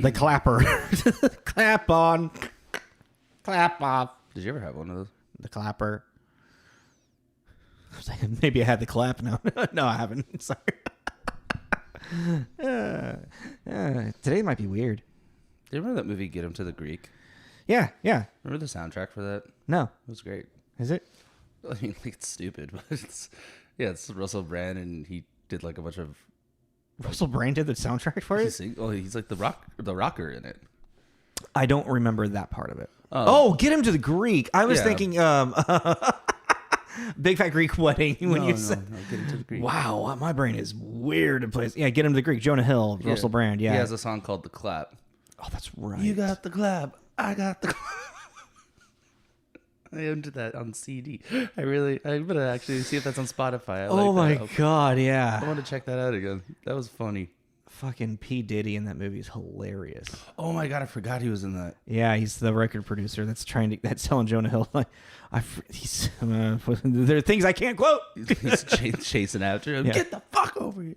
The clapper. Clap on. Clap off. Did you ever have one of those? The clapper. I was like, maybe I had the clap. No, no, I haven't. Sorry. Today might be weird. Do you remember that movie, Get Him to the Greek? Yeah, yeah. Remember the soundtrack for that? No. It was great. Is it? I mean, like, it's stupid, but it's Russell Brand, and he did like a bunch of... Russell Brand did the soundtrack for it? He's like the rocker in it. I don't remember that part of it. Get Him to the Greek. I was thinking Big Fat Greek Wedding when you said... No, Get Him to the Greek. Wow, my brain is weird in place. Yeah, Get Him to the Greek. Jonah Hill, Russell Brand, yeah. He has a song called The Clap. Oh, that's right. You got the clap. I got the clap. I owned that on CD. I'm gonna actually see if that's on Spotify. My God, yeah. I want to check that out again. That was funny. Fucking P. Diddy in that movie is hilarious. Oh my God, I forgot he was in that. Yeah, he's the record producer that's telling Jonah Hill like, there are things I can't quote. He's chasing after him. Yeah. Get the fuck over here.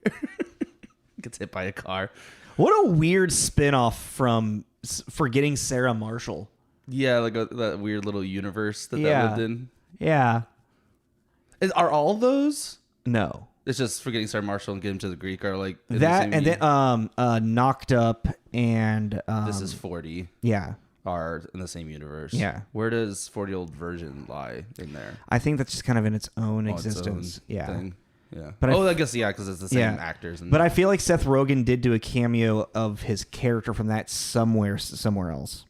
Gets hit by a car. What a weird spinoff from Forgetting Sarah Marshall. Yeah, like that weird little universe that lived in. Yeah. Are all those? No. It's just Forgetting Sarah Marshall and Get Him to the Greek are like that, and then Knocked Up and This Is 40. Yeah. Are in the same universe. Yeah. Where does 40-Year-Old Virgin lie in there? I think that's just kind of in its own existence. Thing. Yeah. But I guess because it's the same actors. But I feel like Seth Rogen did do a cameo of his character from that somewhere else.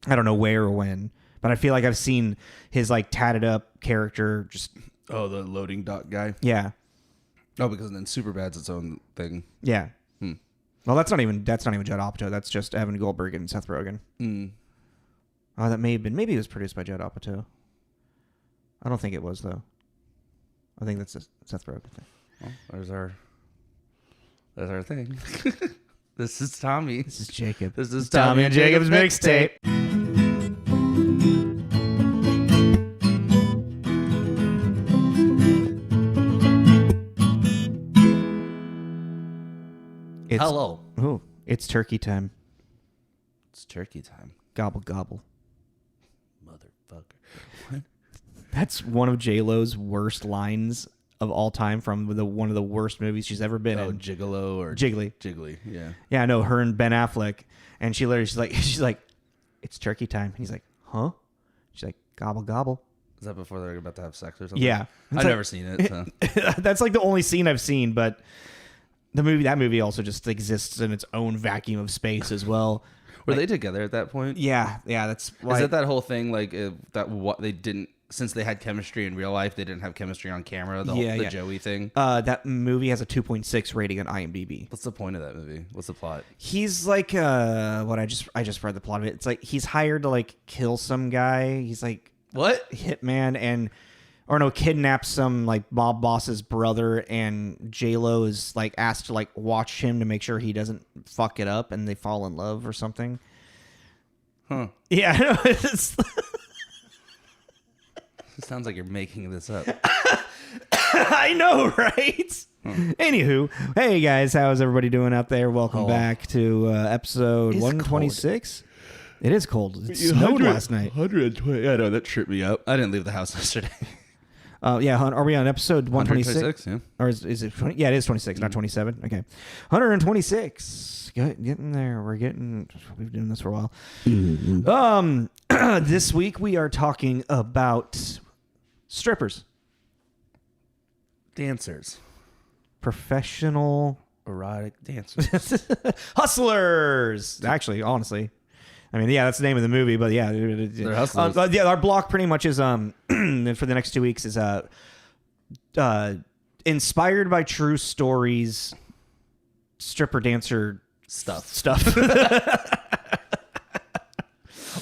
I don't know where or when, but I feel like I've seen his like tatted up character just. Oh, the loading dock guy. Yeah. Oh, because then Superbad's its own thing. Yeah. Well, that's not even Judd Apatow. That's just Evan Goldberg and Seth Rogen. Oh, that may have been. Maybe it was produced by Judd Apatow. I don't think it was though. I think that's a Seth Rogen thing. Well, there's our thing. This is Tommy. This is Jacob. This is Tommy and Jacob's mixtape. Hello. Ooh, it's turkey time. It's turkey time. Gobble gobble. Motherfucker. What? That's one of J-Lo's worst lines of all time from one of the worst movies she's ever been in. Gigolo or Jiggly. Jiggly, yeah. Yeah, no, her and Ben Affleck. And she's like, it's turkey time. And he's like, huh? She's like, gobble gobble. Is that before they're about to have sex or something? Yeah. I've never seen it. So. That's like the only scene I've seen, but that movie also just exists in its own vacuum of space as well. Were they together at that point? Yeah, that's why. Is it that whole thing like that what they didn't, since they had chemistry in real life, they didn't have chemistry on camera, the Joey thing? That movie has a 2.6 rating on IMDb. What's the point of that movie? What's the plot? He's like I just read the plot of it. It's like he's hired to like kill some guy. He's like what? Hitman kidnap some like mob boss's brother, and J-Lo is like asked to like watch him to make sure he doesn't fuck it up, and they fall in love or something. Huh. Yeah. It sounds like you're making this up. I know, right? Anywho, hey guys, how's everybody doing out there? Welcome back to episode 126. It is cold. It snowed last night. 120. I know, that tripped me up. I didn't leave the house yesterday. Yeah, are we on episode 126? Yeah. Or is it 20? Yeah, it is 26, not 27. Okay. 126. Getting there. We've been doing this for a while. This week we are talking about strippers. Dancers. Professional erotic dancers. Hustlers. Actually, honestly. I mean, yeah, that's the name of the movie, but yeah. They're hustlers. Yeah, our block pretty much is, for the next 2 weeks, is inspired by true stories, stripper dancer stuff.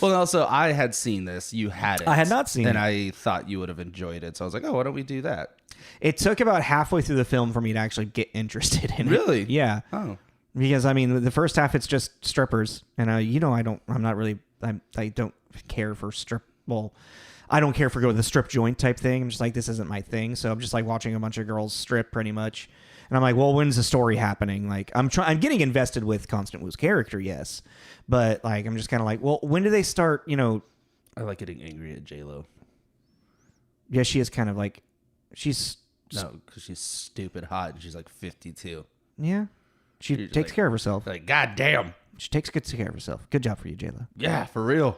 Well, also, I had seen this. You hadn't. I had not seen it. And I thought you would have enjoyed it. So I was like, oh, why don't we do that? It took about halfway through the film for me to actually get interested in it. Really? Yeah. Oh. Because, I mean, the first half, it's just strippers. And, I don't care for I don't care for the strip joint type thing. I'm just like, this isn't my thing. So I'm just like watching a bunch of girls strip pretty much. And I'm like, well, when's the story happening? Like, I'm getting invested with Constance Wu's character, yes, but like, I'm just kind of like, well, when do they start? You know, I like getting angry at J-Lo. Yeah, she is kind of like, because she's stupid hot and she's like 52. Yeah, she takes care of herself. Like, God damn, she takes good care of herself. Good job for you, J-Lo. Yeah, for real.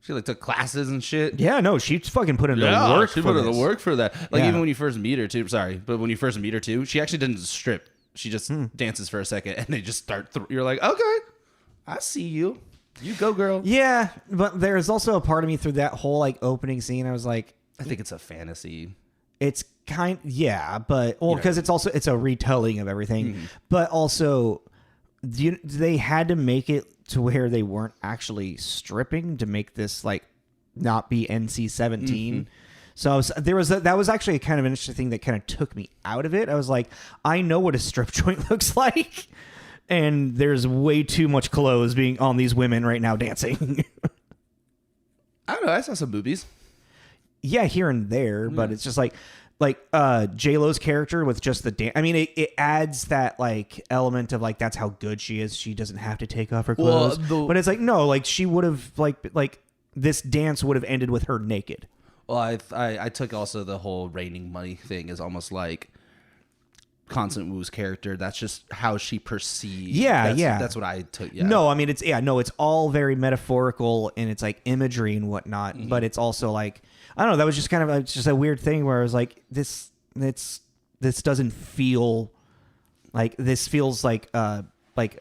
She like took classes and shit. Yeah, no, she's fucking put in the work. She put in the work for that. Like even when you first meet her too. Sorry, but when you first meet her too, she actually didn't strip. She just dances for a second, and they just start. You're like, okay, I see you. You go, girl. Yeah, but there's also a part of me through that whole like opening scene. I was like, I think it's a fantasy. It's but because it's a retelling of everything, but also they had to make it to where they weren't actually stripping to make this like not be NC-17. So that was actually kind of an interesting thing that kind of took me out of it. I was like, I know what a strip joint looks like, and there's way too much clothes being on these women right now dancing. I don't know. I saw some boobies. Yeah, here and there, but it's just like J-Lo's character with just the dance. I mean, it adds that like element of like that's how good she is. She doesn't have to take off her clothes. But it's like no, like she would have like this dance would have ended with her naked. Well, I took also the whole raining money thing as almost like Constance Wu's character. That's just how she perceived. That's what I took. Yeah. No, I mean it's all very metaphorical and it's like imagery and whatnot. But it's also like I don't know. That was just kind of just a weird thing where I was like, this doesn't feel like this feels like it's like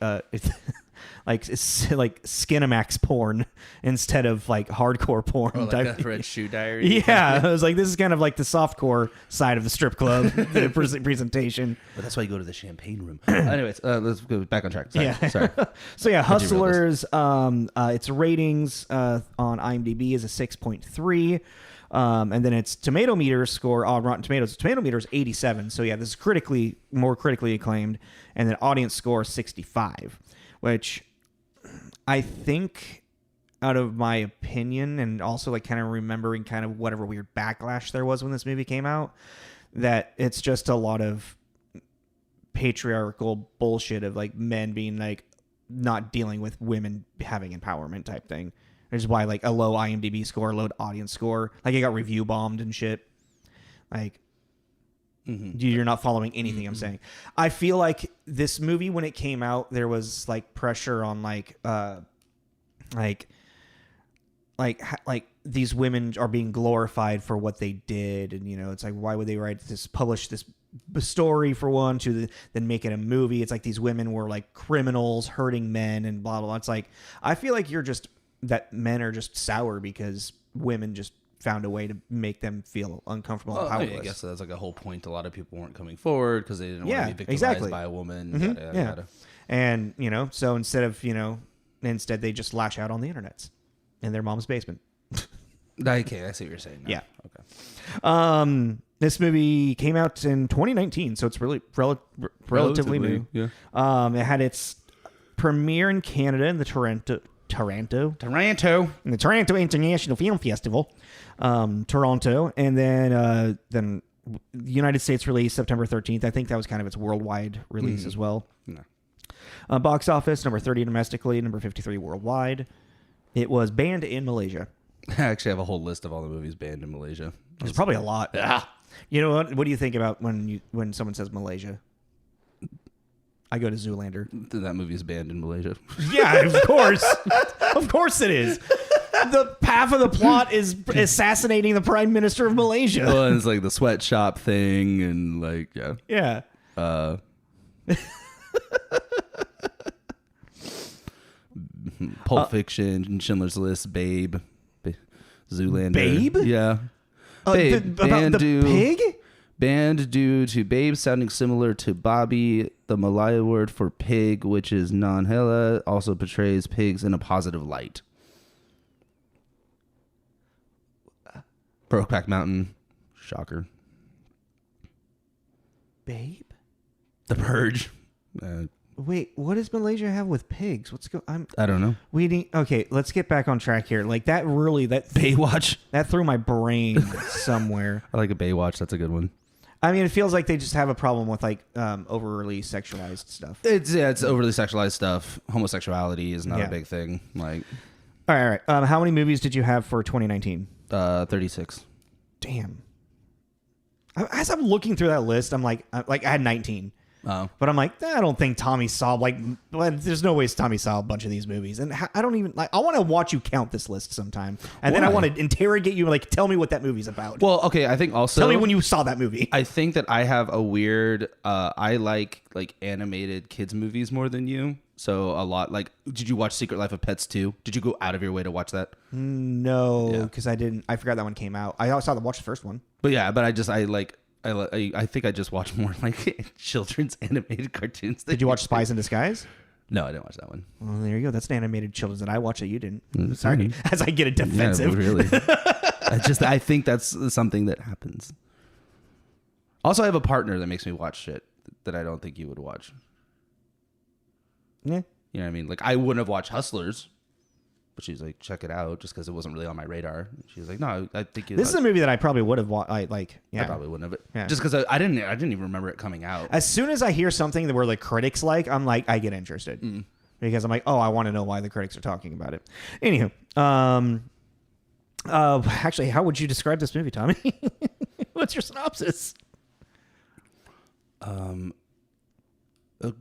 Skinamax porn instead of like hardcore porn. Or like a Red Shoe Diary. Yeah, I was like, this is kind of like the softcore side of the strip club the presentation. But that's why you go to the champagne room. Anyways, let's go back on track. Sorry. So yeah, Hustlers. Its ratings on IMDb is a 6.3. And then its tomato meter score on Rotten Tomatoes. Tomato meter is 87. So yeah, this is more critically acclaimed. And then audience score 65, which I think, out of my opinion, and also like kind of remembering kind of whatever weird backlash there was when this movie came out, that it's just a lot of patriarchal bullshit of like men being like not dealing with women having empowerment type thing. Which is why like a low IMDb score, low audience score, like it got review bombed and shit. Like you're not following anything I'm saying. I feel like this movie when it came out, there was like pressure on like these women are being glorified for what they did, and you know it's like why would they publish this story for one to then make it a movie? It's like these women were like criminals hurting men and blah blah blah. It's like I feel like that men are just sour because women just found a way to make them feel uncomfortable and powerless. I guess that's like a whole point. A lot of people weren't coming forward because they didn't want to be victimized by a woman. Yada, yada, yada. And, you know, so instead they just lash out on the internets in their mom's basement. Okay, I see what you're saying now. Yeah. Okay. This movie came out in 2019, so it's really relatively new. Yeah. It had its premiere in Canada in the Toronto in the Toronto International Film Festival, Toronto, and then the United States release September 13th. I think that was kind of its worldwide release as well. No. Box office number 30 domestically, number 53 worldwide. It was banned in Malaysia. I actually have a whole list of all the movies banned in Malaysia. There's probably a lot. Yeah. You know what? What do you think about when someone says Malaysia? I go to Zoolander. That movie is banned in Malaysia. Yeah, of course. Of course it is. The half of the plot is assassinating the Prime Minister of Malaysia. Well, and it's like the sweatshop thing and like, yeah. Yeah. Pulp Fiction, Schindler's List, Babe, Zoolander. Babe? Yeah. Babe. About the pig? Banned due to Babe sounding similar to Bobby. The Malaya word for pig, which is non-hela, also portrays pigs in a positive light. Brokeback Mountain. Shocker. Babe? The Purge. Wait, what does Malaysia have with pigs? I don't know. Okay, let's get back on track here. Like that Baywatch. That threw my brain somewhere. I like a Baywatch. That's a good one. I mean, it feels like they just have a problem with like overly sexualized stuff. It's overly sexualized stuff. Homosexuality is not a big thing. Like, all right. How many movies did you have for 2019? 36. Damn. As I'm looking through that list, I'm like I had 19. Oh. But I'm like, I don't think Tommy saw there's no way Tommy saw a bunch of these movies. And I don't even I want to watch you count this list sometime. And then I want to interrogate you, like, tell me what that movie's about. Well, okay, I think also... Tell me when you saw that movie. I think that I have a weird... I like animated kids movies more than you. So a lot, like, did you watch Secret Life of Pets 2? Did you go out of your way to watch that? No, because I didn't. I forgot that one came out. I also watched the first one. But yeah, but I think I just watch more like children's animated cartoons. Did you watch Spies in Disguise? No, I didn't watch that one. Well, there you go. That's an animated children's that I watched that you didn't. Sorry, as I get it defensive. Yeah, really. I think that's something that happens. Also, I have a partner that makes me watch shit that I don't think you would watch. Yeah. You know what I mean? Like, I wouldn't have watched Hustlers, but she's like, check it out, just because it wasn't really on my radar. She was like, no, I think this is a movie that I probably would have watched. I probably wouldn't have. Just because I didn't even remember it coming out. As soon as I hear something that where the critics like, I'm like, I get interested because I'm like, oh, I want to know why the critics are talking about it. Anywho, actually, how would you describe this movie, Tommy? What's your synopsis? A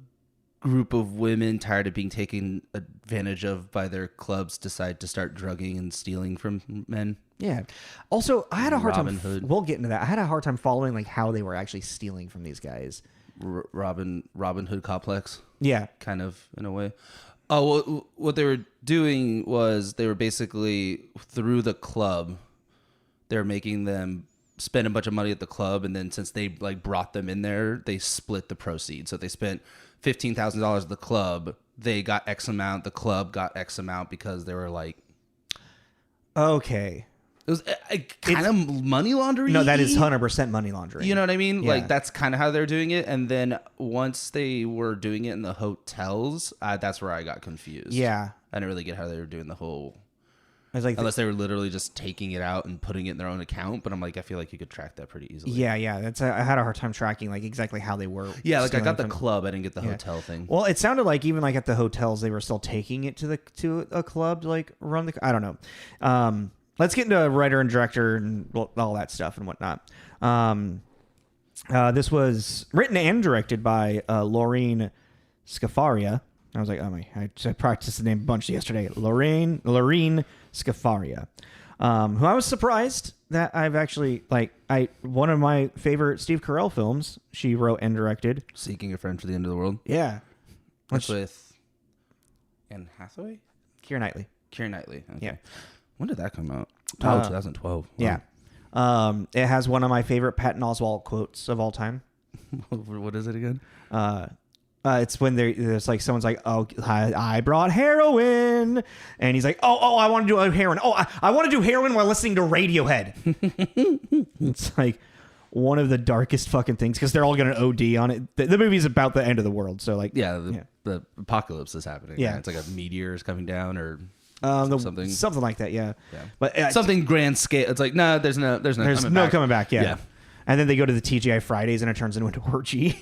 group of women tired of being taken advantage of by their clubs decide to start drugging and stealing from men. Yeah. Also, I had a hard Robin time. Hood. We'll get into that. I had a hard time following like how they were actually stealing from these guys. Robin Hood complex. Yeah. Kind of, in a way. Oh, well, what they were doing was they were basically through the club. They were making them spend a bunch of money at the club, and then since they like brought them in there, they split the proceeds. So they spent $15,000 at the club. They got X amount. The club got X amount because they were like, okay. It was kind of money laundering. No, that is 100% money laundering. You know what I mean? Yeah. Like, that's kind of how they're doing it. And then once they were doing it in the hotels, that's where I got confused. Yeah. I didn't really get how they were doing the whole... I was like, unless they were literally just taking it out and putting it in their own account. But I'm like, I feel like you could track that pretty easily. Yeah. I had a hard time tracking like exactly how they were. Yeah, like I got the from club. I didn't get the hotel thing. Well, it sounded like even like at the hotels, they were still taking it to a club to like run the... I don't know. Let's get into writer and director and all that stuff and whatnot. This was written and directed by Lorene Scafaria. I was like, oh my! I practiced the name a bunch yesterday. Lorene Scafaria, who I was surprised that I've actually one of my favorite Steve Carell films. She wrote and directed Seeking a Friend for the End of the World. Yeah, that's with Anne Hathaway, Keira Knightley. Okay. Yeah. When did that come out? 2012. Wow. Yeah. It has one of my favorite Patton Oswalt quotes of all time. What is it again? It's when there's like someone's like, oh, I brought heroin, and he's like, oh, I want to do a heroin. Oh, I want to do heroin while listening to Radiohead. It's like one of the darkest fucking things because they're all gonna OD on it. The movie's about the end of the world, so like, the apocalypse is happening. Yeah, right? It's like a meteor is coming down or something like that. Yeah. But something grand scale. It's like there's no coming back. Yeah. And then they go to the TGI Fridays and it turns into an orgy.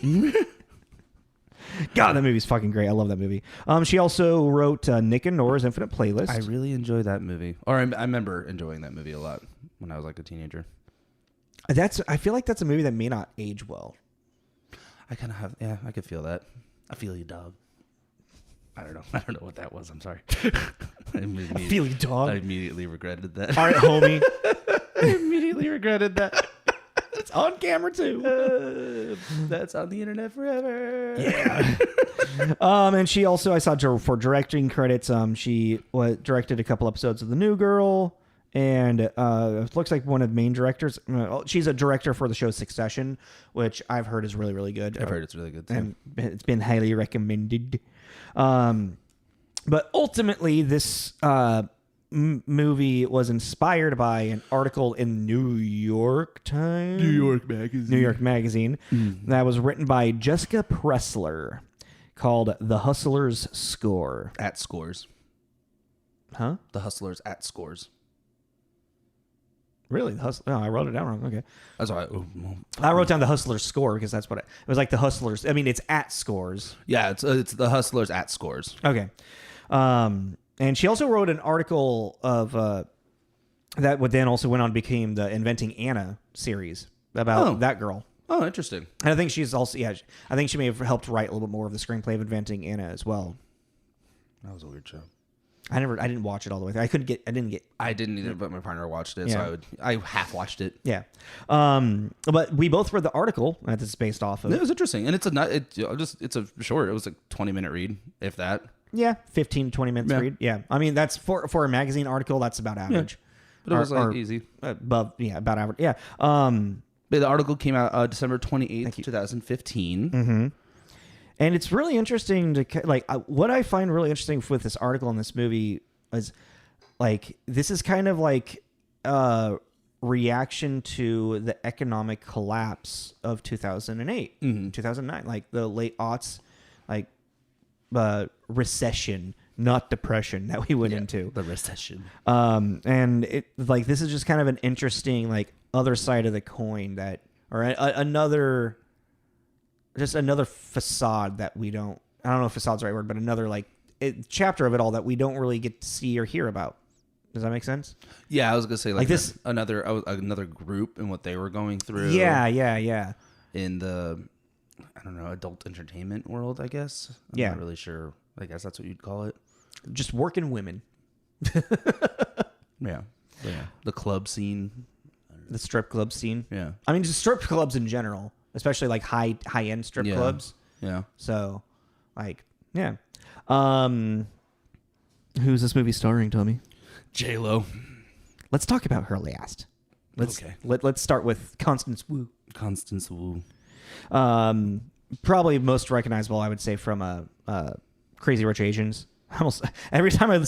God, that movie's fucking great. I love that movie. She also wrote Nick and Nora's Infinite Playlist. I really enjoyed that movie. Or I remember enjoying that movie a lot when I was like a teenager. I feel like that's a movie that may not age well. I kind of have, I could feel that. I feel you, dog. I don't know what that was. I'm sorry. I feel you, dog. I immediately regretted that. All right, homie. I immediately regretted that. It's on camera too. That's on the internet forever. Yeah. And she also, I saw for directing credits. She directed a couple episodes of The New Girl, and it looks like one of the main directors. She's a director for the show Succession, which I've heard is really, really good. I've heard it's really good too. And it's been highly recommended. But ultimately, this movie was inspired by an article in New York Magazine that was written by Jessica Pressler called The Hustler's Score. At Scores. Huh? The Hustlers at Scores. Really? The Hustler? Oh, I wrote it down wrong. Okay. That's why. I wrote down the Hustlers score because that's what it was like. The Hustlers. I mean, it's at scores. Yeah, it's the Hustlers at scores. Okay. And she also wrote an article of that would then also went on to became the Inventing Anna series about that girl. Oh, interesting. And I think she's also I think she may have helped write a little bit more of the screenplay of Inventing Anna as well. That was a weird show. I didn't watch it all the way through. I didn't either, but my partner watched it, so I half watched it. Yeah. But we both read the article that this is based off of. It was interesting, and it's a short. It was a 20-minute read, if that. Yeah, 15 to 20 minutes read. Yeah. I mean, that's for a magazine article, that's about average. But it was easy. About average. Yeah. The article came out December 28th, 2015. Mm-hmm. And it's really interesting to what I find really interesting with this article in this movie is this is kind of like a reaction to the economic collapse of 2008, 2009, like the late aughts, recession, not depression that we went into. The recession. And it this is just kind of an interesting other side of the coin another facade that we don't. I don't know if facade's the right word, but another chapter of it all that we don't really get to see or hear about. Does that make sense? Yeah, I was gonna say this another group and what they were going through. Yeah. In the adult entertainment world, I guess. I'm not really sure. I guess that's what you'd call it. Just working women. Yeah. The club scene. The strip club scene. Yeah. I mean, just strip clubs in general, especially high end strip clubs. Yeah. So, yeah. Who's this movie starring, Tommy? J-Lo. Let's talk about her last. Let's start with Constance Wu. Constance Wu. Probably most recognizable, I would say, from Crazy Rich Asians. Almost every time I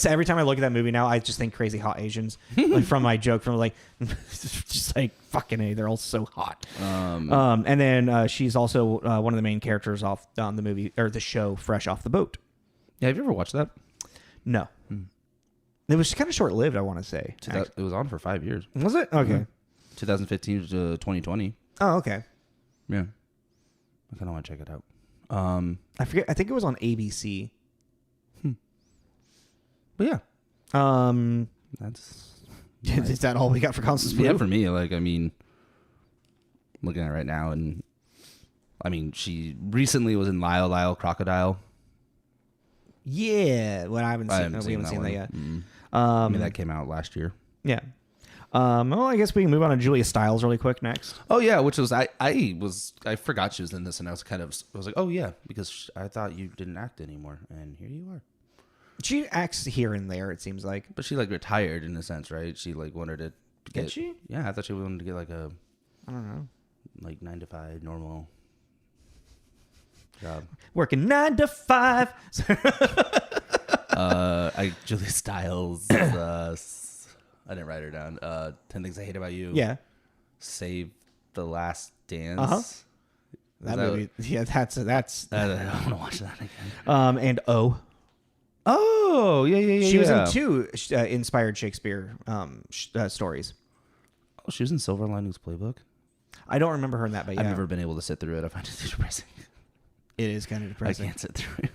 look at that movie now, I just think Crazy Hot Asians. From my joke, from just fucking A, they're all so hot. And then she's also one of the main characters on the movie or the show Fresh Off the Boat. Yeah, have you ever watched that? No. It was kind of short lived, I want to say. It was on for 5 years. Was it? Okay. 2015 to 2020. Oh, okay. Yeah. I kind of want to check it out. I forget. I think it was on ABC. But yeah. That's is that all we got for Constance Wu? Yeah, for me, I'm looking at it right now, and she recently was in Lyle Crocodile. Yeah, well, I haven't seen that yet. Mm-hmm. That came out last year. Yeah. Well, I guess we can move on to Julia Stiles really quick next. Oh yeah, which was I forgot she was in this, and I was like, oh yeah, because I thought you didn't act anymore, and here you are. She acts here and there, it seems like. But she retired in a sense, right? She wanted to get. Did she? Yeah, I thought she wanted to get I don't know. 9 to 5 normal job. Working 9 to 5. Julia Stiles. I didn't write her down. 10 Things I Hate About You. Yeah. Save the Last Dance. Uh-huh. That movie. Yeah, that's. I want to watch that again. And Oh, yeah. She was in 2 inspired Shakespeare stories. Oh, she was in Silver Linings Playbook. I don't remember her in that, but yeah. I've never been able to sit through it. I find it too depressing. It is kind of depressing. I can't sit through it.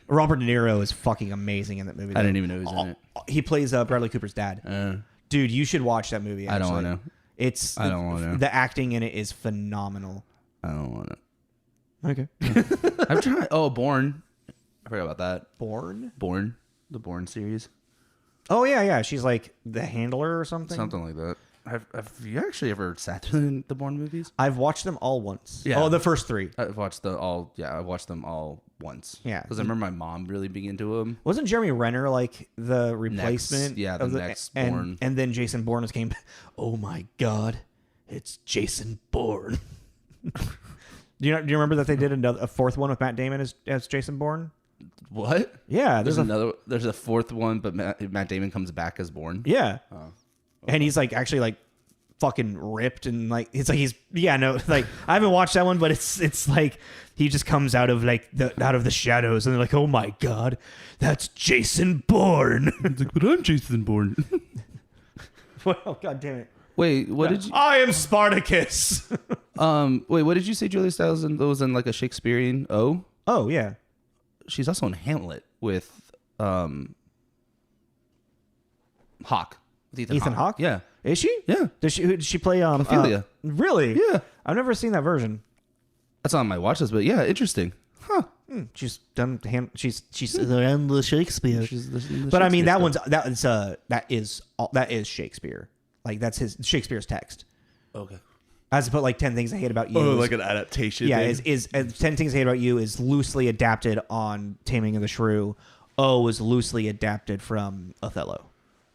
Robert De Niro is fucking amazing in that movie. I didn't even know he was in it. He plays Bradley Cooper's dad. Dude, you should watch that movie. Actually. I don't want to. I don't want to. The acting in it is phenomenal. I don't want to. Okay. I'm trying. Oh, Born. I forgot about that. Born? The Born series. Oh, yeah. She's like the handler or something. Something like that. Have you actually ever sat through the Bourne movies? I've watched them all once. Yeah. Oh, the first 3. I've watched them all once. Yeah. Because I remember my mom really being into them. Wasn't Jeremy Renner the replacement? The next Bourne. And then Jason Bourne came. Oh my God, it's Jason Bourne. Do you remember that they did a 4th one with Matt Damon as Jason Bourne? What? Yeah, there's a 4th one, but Matt Damon comes back as Bourne. Yeah. Oh. Okay. And he's actually fucking ripped and I haven't watched that one, but it's he just comes out of the shadows and they're like, oh my God, that's Jason Bourne. It's but I'm Jason Bourne. Well, God damn it. Wait, what did you? I am Spartacus. Wait, what did you say? Julia Stiles was in like a Shakespearean O. Oh yeah. She's also in Hamlet with Hawke. With Ethan Hawke? Yeah. Is she? Yeah. Does she play Ophelia. Really? Yeah. I've never seen that version. That's on my watch list, but yeah, interesting. Huh. She's done she's in the Shakespeare. She's the But I mean Shakespeare that is Shakespeare. Like that's Shakespeare's text. Okay. As put like 10 Things I Hate About You. Oh, like an adaptation. Yeah, thing? is 10 Things I Hate About You is loosely adapted on Taming of the Shrew. O is loosely adapted from Othello.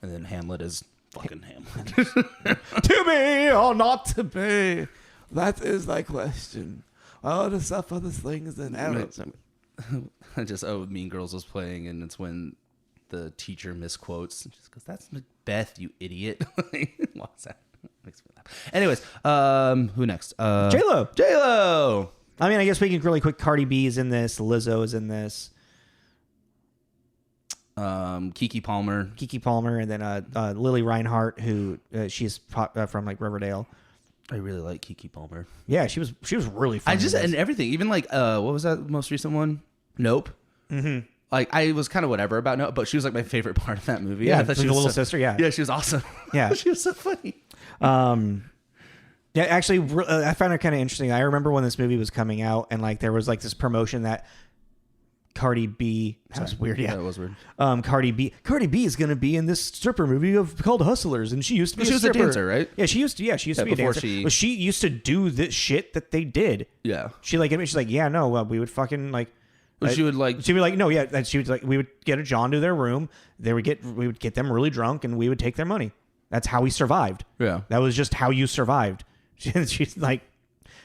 And then Hamlet is fucking Hamlet. To be or not to be, that is thy question. Oh, to suffer the slings and arrows. Mean Girls was playing, and it's when the teacher misquotes. And just goes, "That's Macbeth, you idiot." What's that? Makes me laugh. Anyways, who next? J-Lo. J-Lo. I mean, I guess we can really quick. Cardi B is in this. Lizzo is in this. Keke Palmer, and then Lily Reinhart, who she's from like Riverdale. I really like Keke Palmer. Yeah, she was really fun. And everything, even like what was that most recent one? Nope. Mm-hmm. Like I was kind of whatever about Nope, but she was like my favorite part of that movie. Yeah, I thought she was the little sister. Yeah, yeah, she was awesome. Yeah, she was so funny. Yeah, actually, I found it kind of interesting. I remember when this movie was coming out, and like there was like this promotion that Cardi B. That was weird. Yeah, that was weird. Cardi B is going to be in this stripper movie called Hustlers, and she used to be. She was a dancer, right? Yeah, she used to be a dancer. But she used to do this shit that they did. Yeah. She's like, yeah, no, we would fucking like. She would like. She'd be like, no, yeah. And she was like, we would get a John to their room. We would get them really drunk, and we would take their money. That's how we survived. Yeah. That was just how you survived. She's like,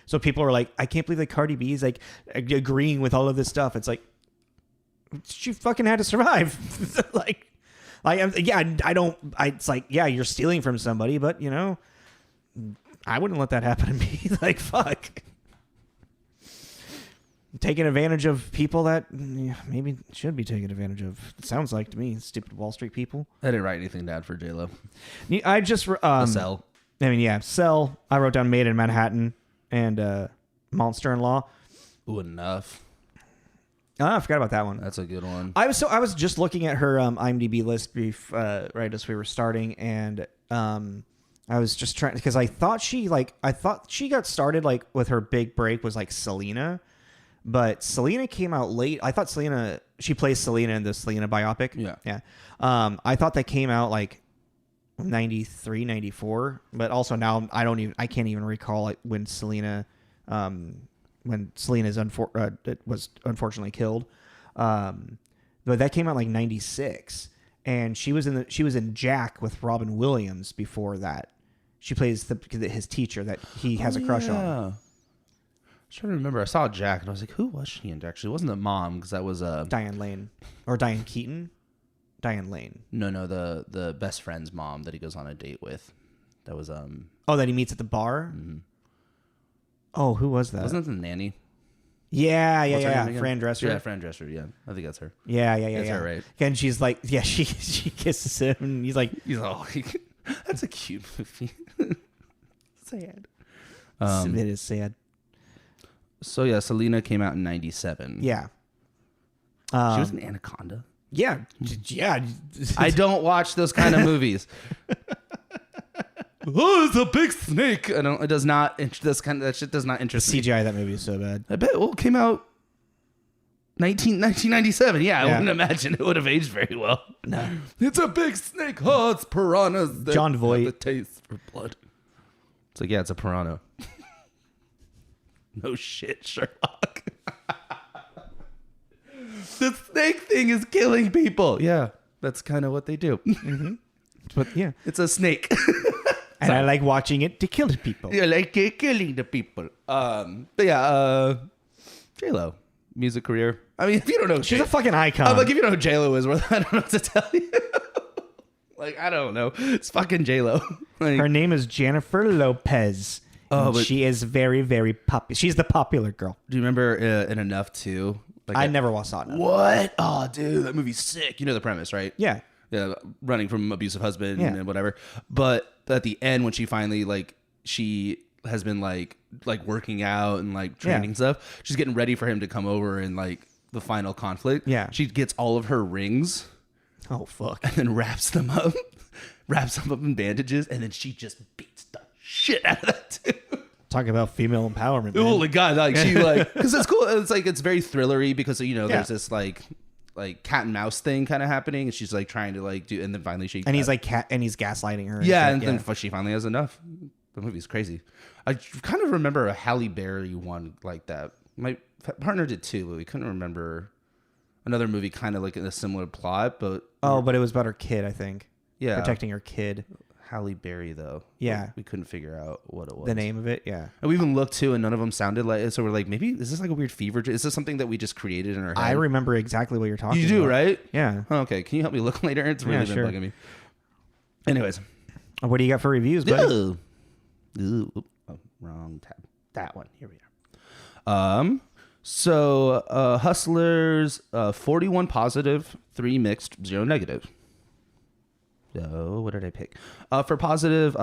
so people are like, I can't believe that Cardi B is like agreeing with all of this stuff. It's like, she fucking had to survive. It's like, yeah, you're stealing from somebody, but you know, I wouldn't let that happen to me. Like, fuck. Taking advantage of people that maybe should be taken advantage of. It sounds like to me, stupid Wall Street people. I didn't write anything down for J-Lo. I just Cell. I mean, yeah, Cell. I wrote down Made in Manhattan and Monster in Law. Ooh, Enough. Oh, I forgot about that one. That's a good one. I was just looking at her IMDb list right as we were starting, and I was just trying because I thought she got started like with her big break was like Selena. But Selena came out late. I thought she plays Selena in the Selena biopic. Yeah. I thought that came out like 93, 94. But also now I can't even recall like when Selena was unfortunately killed. But that came out like 96. And she was in Jack with Robin Williams before that. She plays his teacher that he has a crush on. I was trying to remember. I saw Jack and I was like, who was she in? Actually, it wasn't the mom because that was Diane Lane or Diane Keaton. Diane Lane. No, the best friend's mom that he goes on a date with. That was that he meets at the bar. Mm-hmm. Oh, who was that? Wasn't it the nanny? Yeah. Fran Dresser. Yeah, Fran Dresser. Yeah, I think that's her. Yeah. That's her, right? And she's like, yeah, she kisses him, and he's all like, that's a cute movie. Sad. It is sad. So yeah, Selena came out in 97. Yeah. She was in Anaconda. Yeah. I don't watch those kind of movies. Oh, it's a big snake. It does not. That shit does not interest me. CGI that movie is so bad. I bet. Well, it came out 1997. Yeah, I wouldn't imagine it would have aged very well. No. It's a big snake. Oh, it's piranhas. John Voight. The taste for blood. It's like, yeah, it's a piranha. No shit, Sherlock. The snake thing is killing people. Yeah, that's kind of what they do. Mm-hmm. But yeah, it's a snake. And I like watching it to kill the people. Yeah, like killing the people. But yeah, J-Lo, music career. I mean, if you don't know, she's a fucking icon. I'm like, if you know who J-Lo is, I don't know what to tell you. Like, I don't know. It's fucking J-Lo. Like, her name is Jennifer Lopez. Oh, but she is very, very popular. She's the popular girl. Do you remember in Enough too? Like I never saw Enough. What? Oh, dude, that movie's sick. You know the premise, right? Yeah. running from abusive husband Yeah. and whatever. But at the end, when she finally she has been like working out and like training stuff, she's getting ready for him to come over and like the final conflict. Yeah. She gets all of her rings. Oh, fuck. And then wraps them up in bandages, and then she just beats the shit out of that dude. Talk about female empowerment, man. Oh my god, like she like because it's cool. It's like it's very thrillery because there's this like cat and mouse thing kind of happening, and she's like trying to like do, and then finally she and he's like and he's gaslighting her. And then she finally has enough. The movie's crazy. I kind of remember a Halle Berry one like that. My partner did too, but we couldn't remember another movie kind of like in a similar plot. But but it was about her kid, I think. Yeah, protecting her kid. Halle Berry though. Yeah, we couldn't figure out what it was. The name of it. Yeah, and we even looked too, and none of them sounded like it. So we're like, maybe is this like a weird fever? Is this something that we just created in our head? I remember exactly what you're talking about. You do, right? Yeah. Oh, okay. Can you help me look later? It's really been bugging me. Anyways, what do you got for reviews, buddy? Ooh, wrong tab. That one. Here we are. So Hustlers, 41 positive, 3 mixed, 0 negative. So what did I pick? For positive,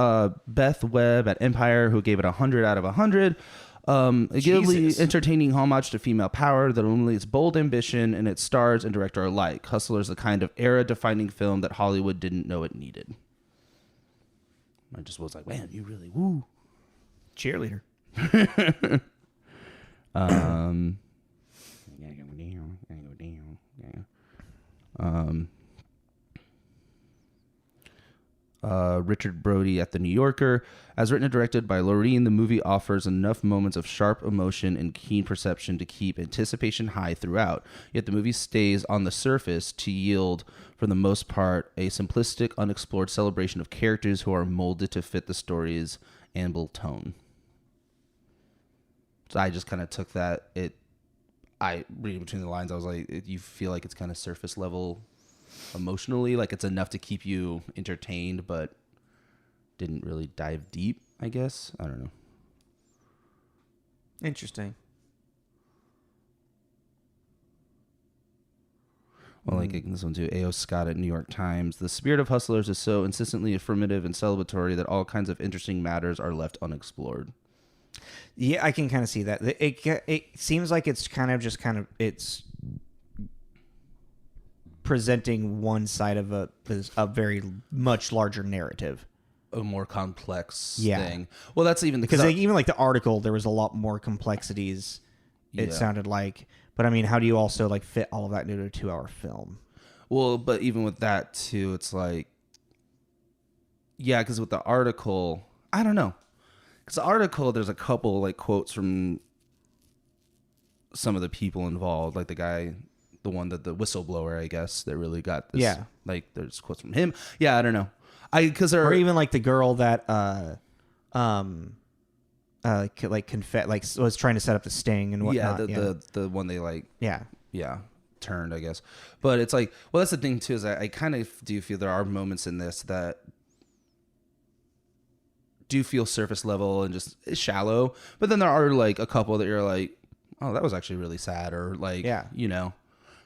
Beth Webb at Empire, who gave it 100 out of 100. A guilty, entertaining homage to female power that only its bold ambition and its stars and director alike. Hustlers, the kind of era-defining film that Hollywood didn't know it needed. I just was like, man, you really woo. Cheerleader. Richard Brody at The New Yorker. As written and directed by Lorene, the movie offers enough moments of sharp emotion and keen perception to keep anticipation high throughout. Yet the movie stays on the surface to yield, for the most part, a simplistic, unexplored celebration of characters who are molded to fit the story's amble tone. So I just kind of took that. Reading between the lines, I was like, you feel like it's kind of surface level emotionally, like it's enough to keep you entertained, but didn't really dive deep, I guess. I don't know. Interesting. Well, like this one too. A.O. Scott at New York Times. The spirit of Hustlers is so insistently affirmative and celebratory that all kinds of interesting matters are left unexplored. Yeah, I can kind of see that. It seems like it's it's presenting one side of a very much larger narrative, a more complex thing. Well, that's even because even like the article, there was a lot more complexities. It sounded like, but I mean, how do you also like fit all of that into a 2-hour film? Well, but even with that too, it's like, because with the article, I don't know. Because the article, there's a couple like quotes from some of the people involved, like the guy, the one that the whistleblower, I guess, that really got this. Yeah, like there's quotes from him. Yeah, I don't know. Or even like the girl that was trying to set up the sting and whatnot. The one they like. Yeah, turned, I guess. But it's like, well, that's the thing too, is I kind of do feel there are moments in this that do feel surface level and just shallow, but then there are like a couple that you're like, oh, that was actually really sad, or like,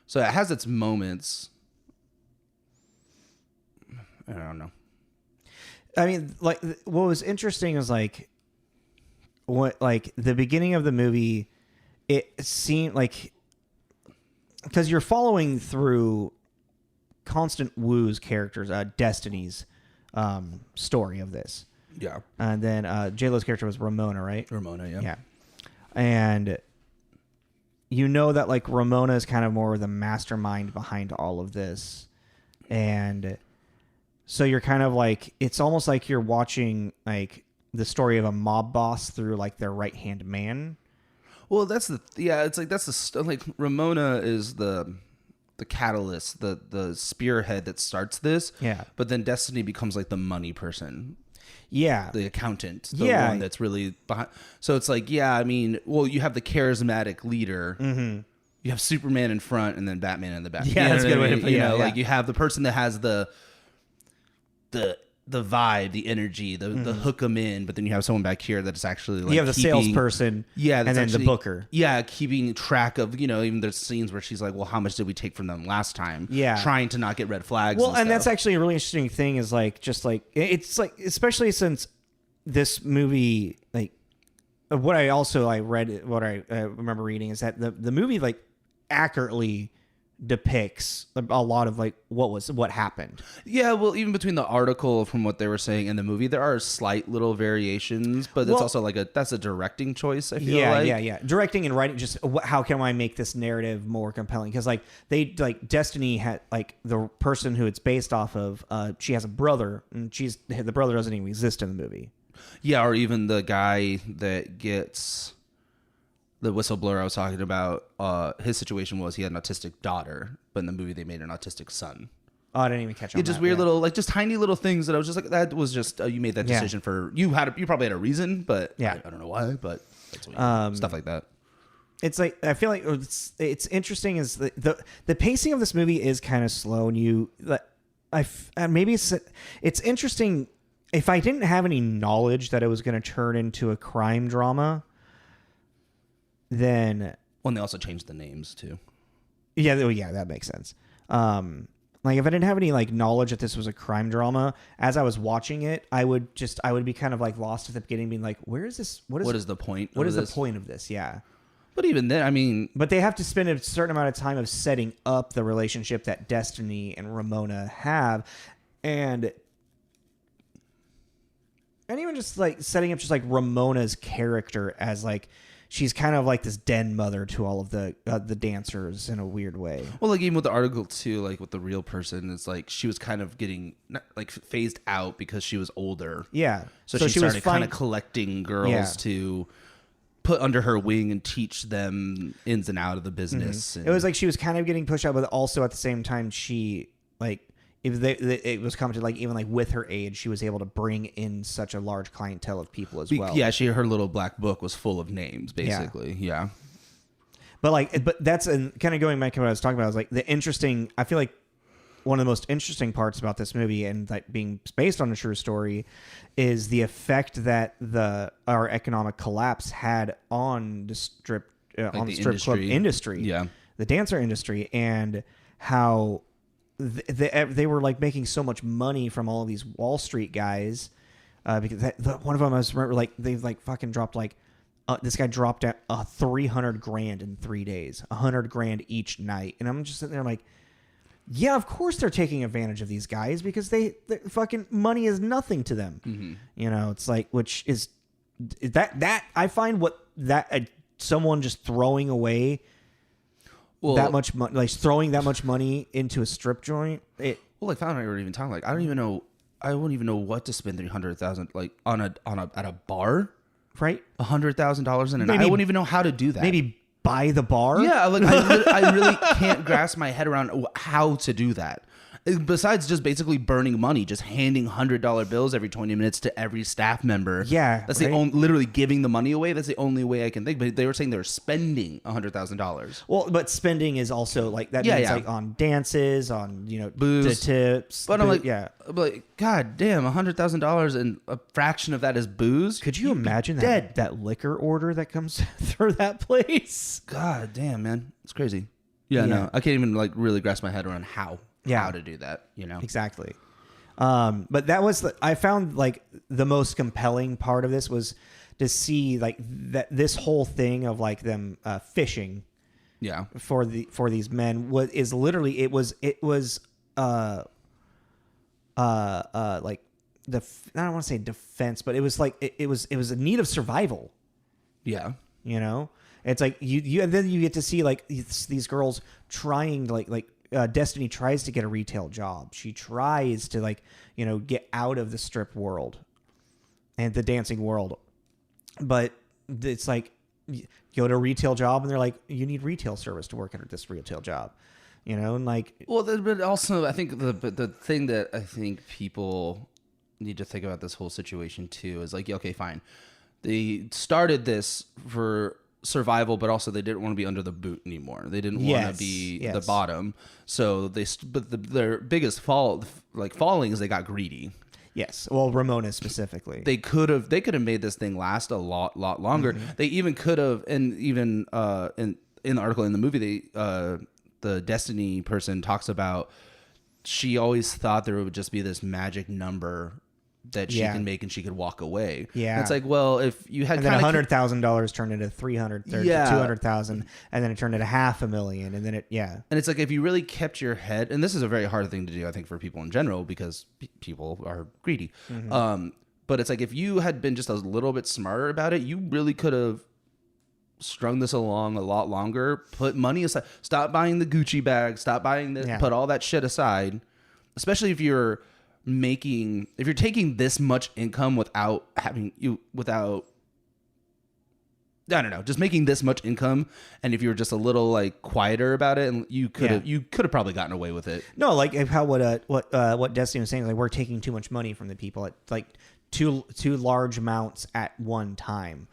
so it has its moments. I don't know. I mean, like, what was interesting is like the beginning of the movie, it seemed like, because you're following through Constance Wu's character's Destiny's story of this. Yeah. And then J-Lo's character was Ramona, right? Ramona, yeah. Yeah. And you know that like Ramona is kind of more the mastermind behind all of this. And so you're kind of like, it's almost like you're watching like the story of a mob boss through like their right-hand man. Well, it's like like Ramona is the catalyst, the spearhead that starts this. Yeah. But then Destiny becomes like the money person. Yeah. The accountant. The one that's really behind. So it's like, I mean, well, you have the charismatic leader. Mm-hmm. You have Superman in front and then Batman in the back. Yeah, that's a good way to put it. Like you have the person that has the the vibe, the energy, the hook them in, but then you have someone back here that is actually like you have the salesperson, and then the booker. Yeah, keeping track of, even there's scenes where she's like, well, how much did we take from them last time? Yeah. Trying to not get red flags. Well, and that's actually a really interesting thing is like, just like, it's like, especially since this movie, like, what I remember reading is that the movie like accurately depicts a lot of like what happened. Yeah, well, even between the article from what they were saying and the movie, there are slight little variations, but it's also like that's a directing choice. I feel like. Yeah. Directing and writing. Just how can I make this narrative more compelling? Because like Destiny had like the person who it's based off of. She has a brother, and the brother doesn't even exist in the movie. Yeah, or even the guy that gets. The whistleblower I was talking about, his situation was he had an autistic daughter, but in the movie they made an autistic son. Oh, I didn't even catch on. Just weird little, like just tiny little things that I was just like, that was just you made that decision for you probably had a reason, but I don't know why, but that's what stuff like that. It's like I feel like it's interesting is the pacing of this movie is kind of slow, and maybe it's interesting if I didn't have any knowledge that it was going to turn into a crime drama. Then, well, and they also changed the names too. Yeah, that makes sense. Like if I didn't have any like knowledge that this was a crime drama, as I was watching it, I would be kind of like lost at the beginning, being like, "Where is this? What is the point? What is the point of this?" Yeah. But even then, I mean, but they have to spend a certain amount of time of setting up the relationship that Destiny and Ramona have, and even just like setting up just like Ramona's character as like. She's kind of like this den mother to all of the dancers in a weird way. Well, like even with the article too, like with the real person, it's like she was kind of getting like phased out because she was older. Yeah. So she started kind of collecting girls to put under her wing and teach them ins and out of the business. Mm-hmm. It was like she was kind of getting pushed out, but also at the same time, she like. It was coming to like even like with her age, she was able to bring in such a large clientele of people as well. Yeah, her little black book was full of names, basically. Yeah. But that's kind of going back to what I was talking about. I was like I feel like one of the most interesting parts about this movie and like being based on a true story is the effect that our economic collapse had on the strip club industry, the dancer industry, and how. They were like making so much money from all of these Wall Street guys because one of them I remember like they like fucking dropped like this guy dropped at $300,000 in 3 days, $100,000 each night, and I'm just sitting there like, yeah, of course they're taking advantage of these guys because they fucking money is nothing to them. Mm-hmm. It's like which is that I find someone just throwing away. That much money, like throwing that much money into a strip joint. Like Fallon and I were even talking. Like, I wouldn't even know what to spend $300,000 like at a bar, right? $100,000 in a night. I wouldn't even know how to do that. Maybe buy the bar. Yeah, like I really can't grasp my head around how to do that. Besides just basically burning money, just handing $100 bills every 20 minutes to every staff member. Yeah. That's literally giving the money away. That's the only way I can think. But they were saying they were spending $100,000. Well, but spending is also like that means like on dances, on, booze, the tips. But I'm like, God damn, $100,000 and a fraction of that is booze. Could you imagine that liquor order that comes through that place? God damn, man. It's crazy. Yeah, no. I can't even like really grasp my head around how to do that, Exactly. But that was I found like the most compelling part of this was to see like that this whole thing of like them fishing for these men is literally it was like I don't want to say defense, but it was like it was a need of survival. Yeah. It's like you and then you get to see like these girls trying to like Destiny tries to get a retail job. She tries to get out of the strip world and the dancing world. But it's like go to a retail job and they're like, you need retail service to work at this retail job. And like, well, but also I think the thing that I think people need to think about this whole situation too is like, okay, fine. They started this for survival, but also they didn't want to be under the boot anymore. They didn't want to be the bottom. So their biggest falling is they got greedy. Yes. Well, Ramona specifically. They could have made this thing last a lot longer. They even could have, and even in the article in the movie, the Destiny person talks about she always thought there would just be this magic number that she can make and she could walk away. Yeah. And it's like, well, if you had and then $100,000 turned into 200,000, and then it turned into $500,000, and then And it's like, if you really kept your head, and this is a very hard thing to do, I think, for people in general, because people are greedy. But it's like, if you had been just a little bit smarter about it, you really could have strung this along a lot longer, put money aside, stop buying the Gucci bag, stop buying this, put all that shit aside, especially if you're taking this much income without just making this much income, and if you were just a little like quieter about it, and you could have probably gotten away with it. No, like how what Destiny was saying, like we're taking too much money from the people at like too large amounts at one time.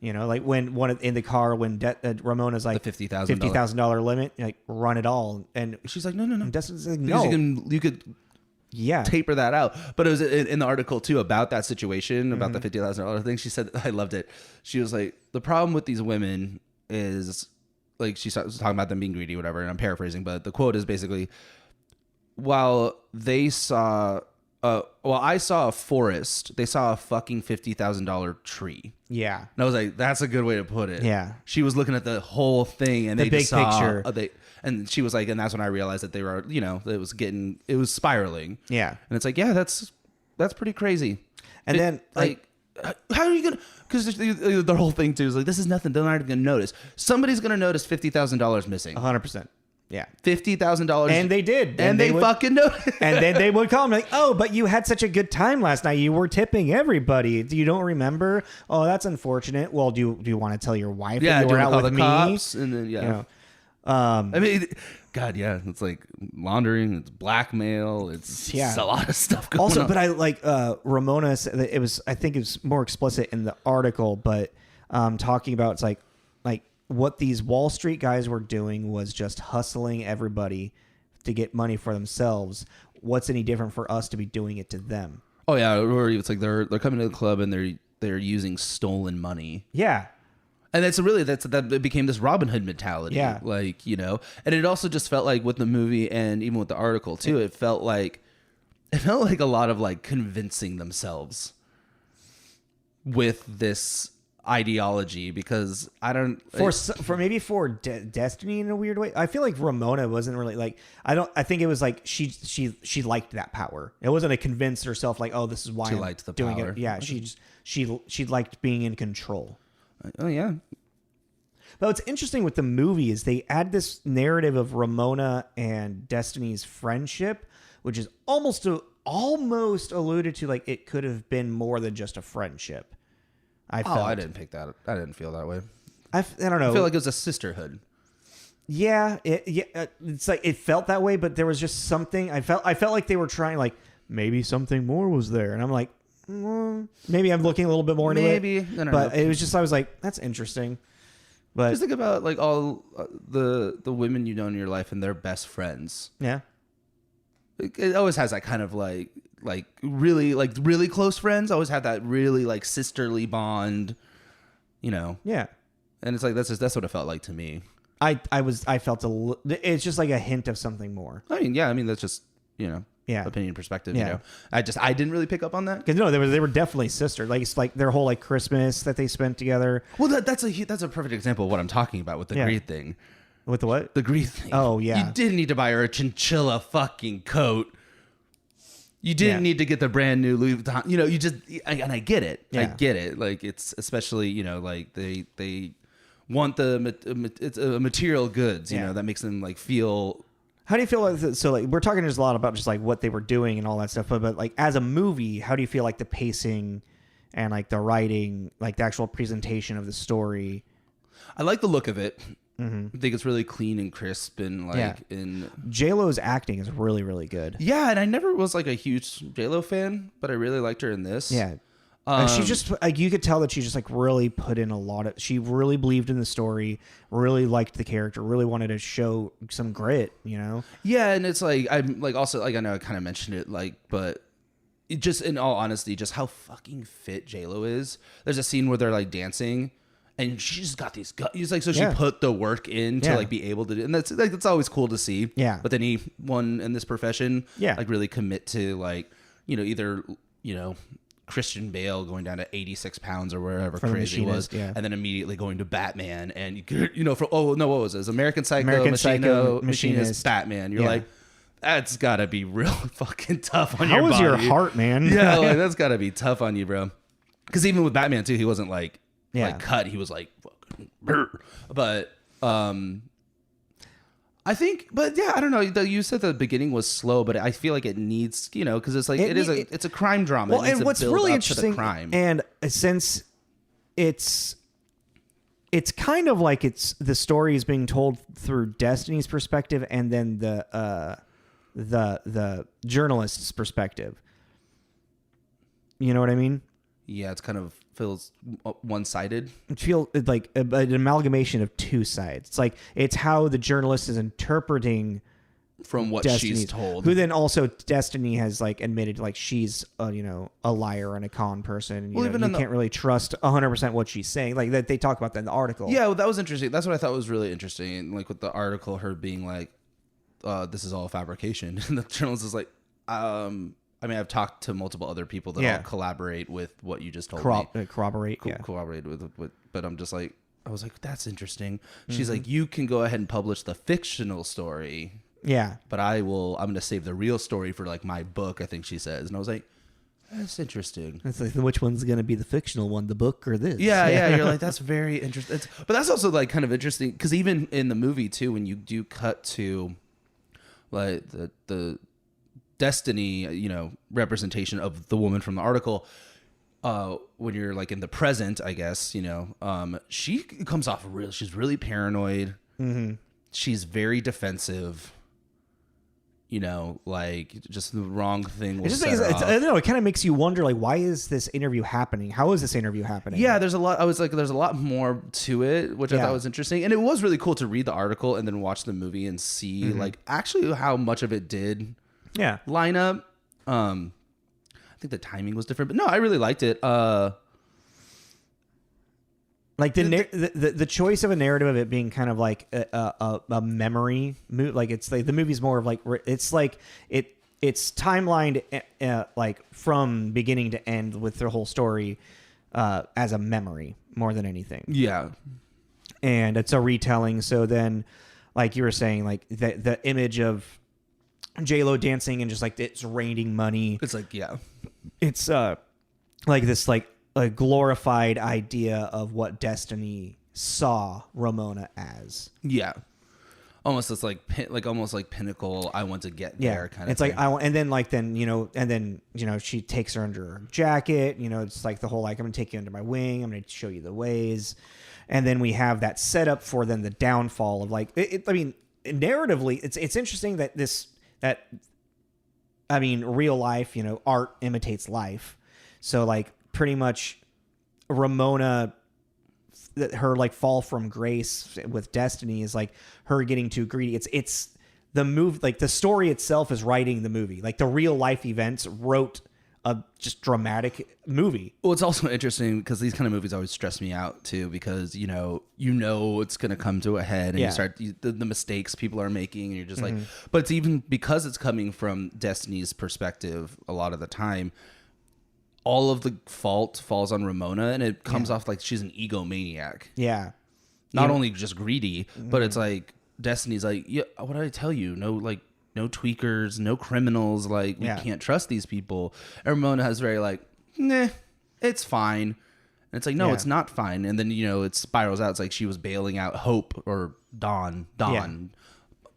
You know, like when in the car when Ramona's like the $50,000 limit, like run it all, and she's like, no. And Destiny's like, because no, you could taper that out. But it was in the article too about that situation, about the $50,000 thing. She said, I loved it. She was like, the problem with these women is, like, she was talking about them being greedy, whatever, and I'm paraphrasing, but the quote is basically, while I saw a forest, they saw a fucking $50,000 tree. Yeah. And I was like, that's a good way to put it. Yeah. She was looking at the whole thing, and the big picture. And she was like, and that's when I realized that they were, it was spiraling. Yeah. And it's like, yeah, that's pretty crazy. And then like, how are you going to, because the whole thing too is like, this is nothing. They're not even going to notice. Somebody's going to notice $50,000 missing. 100%. Yeah. $50,000. And they did. And they fucking noticed. And then they would call me like, oh, but you had such a good time last night. You were tipping everybody. You don't remember? Oh, that's unfortunate. Well, do you want to tell your wife that you were out with me? Cops? And then, You know, I mean, God, yeah. It's like laundering. It's blackmail. It's a lot of stuff going on. Also, but I like Ramona said that I think it was more explicit in the article, but talking about it's like what these Wall Street guys were doing was just hustling everybody to get money for themselves. What's any different for us to be doing it to them? Oh yeah, or it's like they're coming to the club and they're using stolen money. Yeah. And that became this Robin Hood mentality. Yeah. Like, and it also just felt like with the movie and even with the article too, it felt like a lot of like convincing themselves with this ideology, because I don't for Destiny in a weird way. I feel like Ramona wasn't really like, I think it was like she liked that power. It wasn't a convince herself like, oh, this is why she I'm liked the doing power. it. Yeah, she liked being in control. Oh yeah. But what's interesting with the movie is they add this narrative of Ramona and Destiny's friendship, which is almost alluded to like it could have been more than just a friendship. I didn't pick that. I didn't feel that way. I don't know. I feel like it was a sisterhood. Yeah, it's like it felt that way, but there was just something. I felt like they were trying, like maybe something more was there, and I'm like, maybe I'm looking a little bit more into it. But it was just, I was like, that's interesting. But just think about like all the women you know in your life and their best friends. Yeah, it always has that kind of like really close friends always have that really like sisterly bond, Yeah, and it's like that's what it felt like to me. I felt it's just like a hint of something more. I mean, that's just opinion, perspective. Yeah. I didn't really pick up on that, because they were definitely sisters. Like it's like their whole like Christmas that they spent together. Well, that's a perfect example of what I'm talking about with the greed thing. With the what? The greed thing. Oh yeah. You didn't need to buy her a chinchilla fucking coat. You didn't need to get the brand new Louis Vuitton. You just, and I get it. Yeah. I get it. Like it's especially, like they want it's material goods, that makes them like feel. How do you feel like, so like we're talking just a lot about just like what they were doing and all that stuff, but like as a movie, how do you feel like the pacing and like the writing, like the actual presentation of the story? I like the look of it. Mm-hmm. I think it's really clean and crisp, and J-Lo's acting is really, really good. Yeah, and I never was like a huge J-Lo fan, but I really liked her in this. Yeah. She just, like, you could tell that she just like really put in a lot of, she really believed in the story, really liked the character, really wanted to show some grit, Yeah, and it's like, I'm like, also like, I know I kind of mentioned it, like, but just in all honesty, just how fucking fit J-Lo is. There's a scene where they're like dancing, and she just got these guts. He's like, so she put the work in to like be able to do, and that's like that's always cool to see. Yeah. But then anyone in this profession, like really commit to like either Christian Bale going down to 86 pounds or wherever From crazy it was, yeah. and then immediately going to Batman, and from what was it? American Psycho, Machinist, Batman. You're like, that's gotta be real fucking tough on your body. How was your heart, man? Yeah, like, that's gotta be tough on you, bro. Because even with Batman too, he wasn't like cut. He was like, fucking, but I think, but yeah, I don't know. You said the beginning was slow, but I feel like it needs, because it's like it's a crime drama. Well, and what's really interesting, crime. and since it's kind of like the story is being told through Destiny's perspective, and then the journalist's perspective. You know what I mean? Yeah, it's kind of feels one-sided. It feels like an amalgamation of two sides. It's like it's how the journalist is interpreting from what Destiny's, she's told. Who then also Destiny has like admitted like she's a liar and a con person. You can't really trust 100% what she's saying. Like that they talk about that in the article. Yeah, well, that was interesting. That's what I thought was really interesting. Like with the article, her being like, "This is all fabrication," and the journalist is like, I've talked to multiple other people that all collaborate with what you just told me. Corroborate. Corroborate with, but I'm just like, I was like, that's interesting. She's like, you can go ahead and publish the fictional story. Yeah. But I'm going to save the real story for like my book, I think she says. And I was like, that's interesting. It's like, which one's going to be the fictional one, the book or this? Yeah. You're like, that's very interesting. But that's also like kind of interesting because even in the movie too, when you do cut to like the Destiny, representation of the woman from the article, when you're like in the present, I guess, she comes off she's really paranoid. Mm-hmm. She's very defensive, like just the wrong thing. I don't know. It kind of makes you wonder, like, why is this interview happening? How is this interview happening? Yeah, there's a lot. I was like, there's a lot more to it, which I thought was interesting. And it was really cool to read the article and then watch the movie and see like actually how much of it did line up. I think the timing was different, but no, I really liked it. Like the choice of a narrative of it being kind of like a memory movie, like it's like the movie's more of like it's like it's timelined like from beginning to end with the whole story as a memory more than anything. Yeah, and it's a retelling. So then, like you were saying, like the image of J-Lo dancing and just like it's raining money. It's like it's like this like a glorified idea of what Destiny saw Ramona as. Yeah. Almost it's like almost like pinnacle. I want to get there kind of. It's thing. like and then she takes her under her jacket. It's like the whole like I'm gonna take you under my wing. I'm gonna show you the ways, and then we have that setup for then the downfall of like I mean narratively it's interesting that real life art imitates life, so like pretty much Ramona, her like fall from grace with Destiny is like her getting too greedy. It's the move, like the story itself is writing the movie. Like the real life events wrote a just dramatic movie. Well, it's also interesting because these kind of movies always stress me out too, because it's going to come to a head and you start the mistakes people are making, and you're just like, but it's even because it's coming from Destiny's perspective a lot of the time. All of the fault falls on Ramona, and it comes off like she's an egomaniac. Yeah. Not only just greedy, but it's like Destiny's like, yeah, what did I tell you? No tweakers, no criminals. Like, we can't trust these people. And Ramona has very like, nah, it's fine. And it's like, no, it's not fine. And then, it spirals out. It's like she was bailing out Hope or Dawn.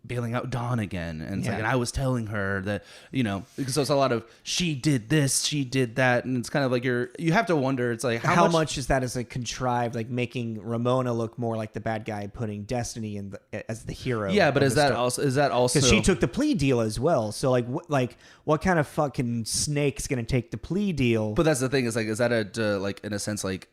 Bailing out Dawn again, and it's like, and I was telling her that because there's a lot of she did this, she did that, and it's kind of like you have to wonder. It's like how much is that as a contrived, like making Ramona look more like the bad guy, putting Destiny as the hero. Yeah, but is that also because she took the plea deal as well? So like what kind of fucking snake's gonna take the plea deal? But that's the thing, is like, is that a like in a sense like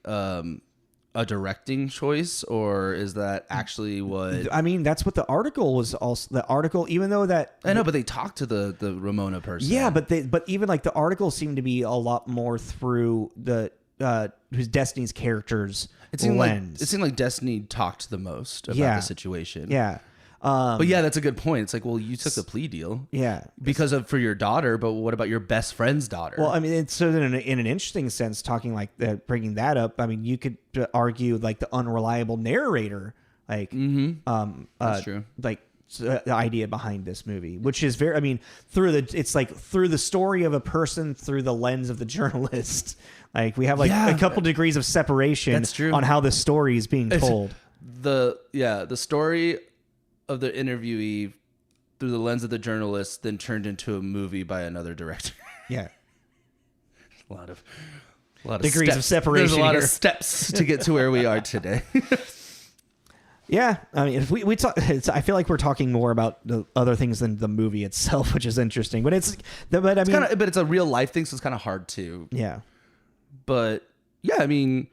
a directing choice, or is that actually what? I mean, that's what the article was. Also, the article, even though that I know, but they talked to the Ramona person. Yeah, but even like the article seemed to be a lot more through the who's Destiny's character's lens. It seemed like Destiny talked the most about the situation. Yeah. But yeah, that's a good point. It's like, well, you took the plea deal. Yeah. Because for your daughter, but what about your best friend's daughter? Well, I mean, it's so in an interesting sense, talking like bringing that up. I mean, you could argue like the unreliable narrator, like, that's true. Like the idea behind this movie, which is very, I mean, it's like through the story of a person through the lens of the journalist. Like we have like a couple degrees of separation That's true. on how the story is being told. The story of the interviewee through the lens of the journalist then turned into a movie by another director. Yeah. a lot of degrees steps. of separation. There's a lot here. of steps to get to where we are today. Yeah, I mean, if we talk, I feel like we're talking more about the other things than the movie itself, which is interesting. But it's a real life thing, so it's kind of hard to. Yeah. But yeah, I mean,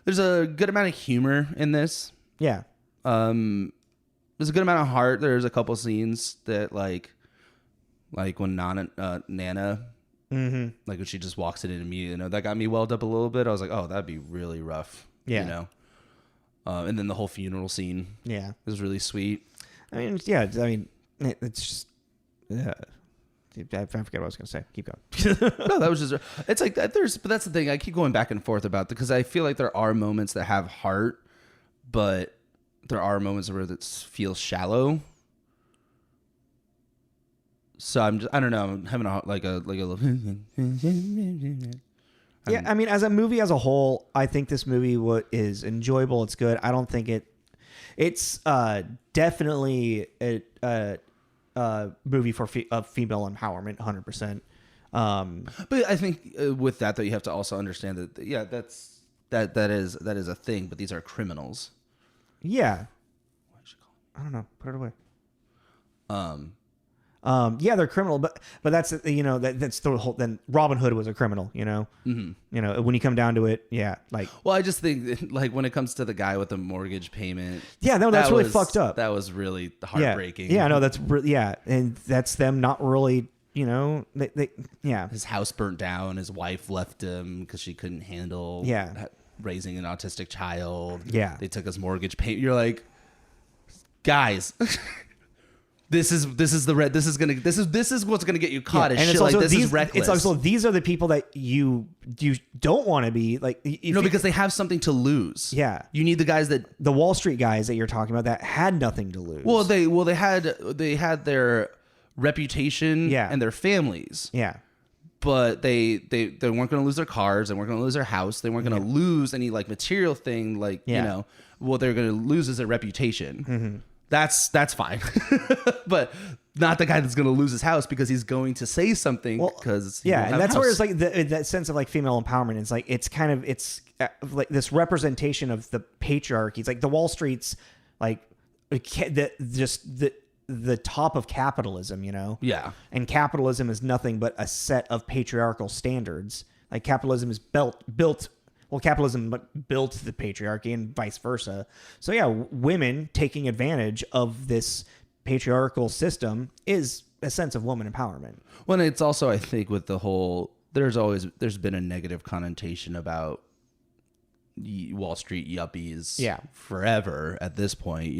there's a good amount of humor in this. Yeah. There's a good amount of heart. There's a couple scenes that like when Nana, like when she just walks in and immediately, that got me welled up a little bit. I was like, oh, that'd be really rough. Yeah. And then the whole funeral scene. Yeah. Was really sweet. I mean, yeah. I mean, it's just. I forget what I was going to say. Keep going. No, that was just. It's like that. But that's the thing. I keep going back and forth about because I feel like there are moments that have heart, but there are moments where it feels shallow. So I don't know. I'm having a little. Yeah, I mean, as a movie as a whole, I think this movie is enjoyable. It's good. I don't think it's definitely a movie for female empowerment, 100%. But I think with that, though, you have to also understand that that is a thing. But these are criminals. Yeah. I don't know. Put it away. Yeah, they're criminal, but that's that's the whole. Then Robin Hood was a criminal, Mm-hmm. When you come down to it, yeah, like. Well, I just think like when it comes to the guy with the mortgage payment. Yeah, no, that's really fucked up. That was really heartbreaking. Yeah, no, that's and that's them not really, yeah. His house burnt down. His wife left him because she couldn't handle. Raising an autistic child. Yeah, they took his mortgage payment. You're like, guys. This is what's gonna get you caught. Yeah. And it's also, this is reckless. It's also these are the people that you don't want to be like. Because they have something to lose. Yeah, you need the guys that the Wall Street guys that you're talking about that had nothing to lose. Well, they had their reputation and their families. Yeah. But they weren't going to lose their cars. They weren't going to lose their house. They weren't going to lose any like material thing. Like what they're going to lose is their reputation. Mm-hmm. That's fine, but not the guy that's going to lose his house because he's going to say something. Because and that's where it's like that sense of like female empowerment. It's like it's like this representation of the patriarchy. It's like the Wall Street's like the top of capitalism, Yeah, and capitalism is nothing but a set of patriarchal standards. Like capitalism is built. Well, capitalism built the patriarchy and vice versa. So yeah, women taking advantage of this patriarchal system is a sense of woman empowerment. Well, it's also, I think, with the whole, there's been a negative connotation about Wall Street yuppies forever at this point,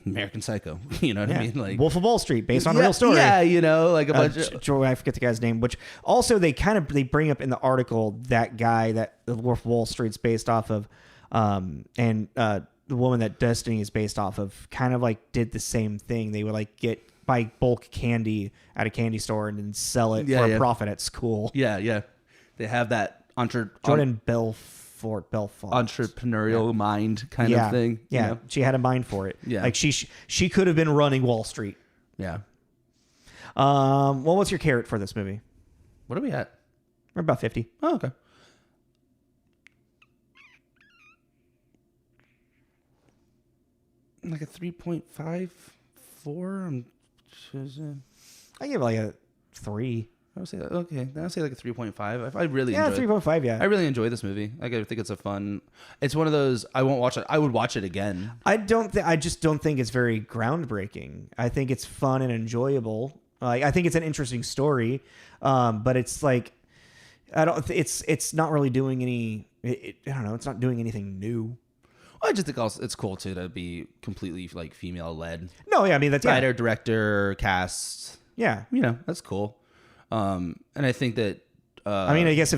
American Psycho, you know what I mean? Like Wolf of Wall Street, based on a real story. Yeah, like a bunch of... I forget the guy's name, which also they bring up in the article that guy that the Wolf of Wall Street's based off of, and the woman that Destiny is based off of kind of like did the same thing. They would like buy bulk candy at a candy store and then sell it for a profit at school. Yeah. They have that Jordan Belfort entrepreneurial mind kind of thing. Yeah, she had a mind for it. Yeah, like she could have been running Wall Street. Yeah. Well, what's your carrot for this movie? What are we at? We're about 50. Oh, okay. Like a 3.54. I I give it like a 3. I would say okay. Then I'll say like a 3.5. I really Yeah, enjoy 3.5. Yeah. I really enjoy this movie. Like, I think it's a fun. It's one of those I won't watch it. I would watch it again. I just don't think it's very groundbreaking. I think it's fun and enjoyable. I think it's an interesting story, but it's like it's not really doing any. I don't know. It's not doing anything new. I just think also it's cool too to be completely like female led. No, yeah, I mean that's Writer, director, cast. Yeah, That's cool. And I think that. I mean, I guess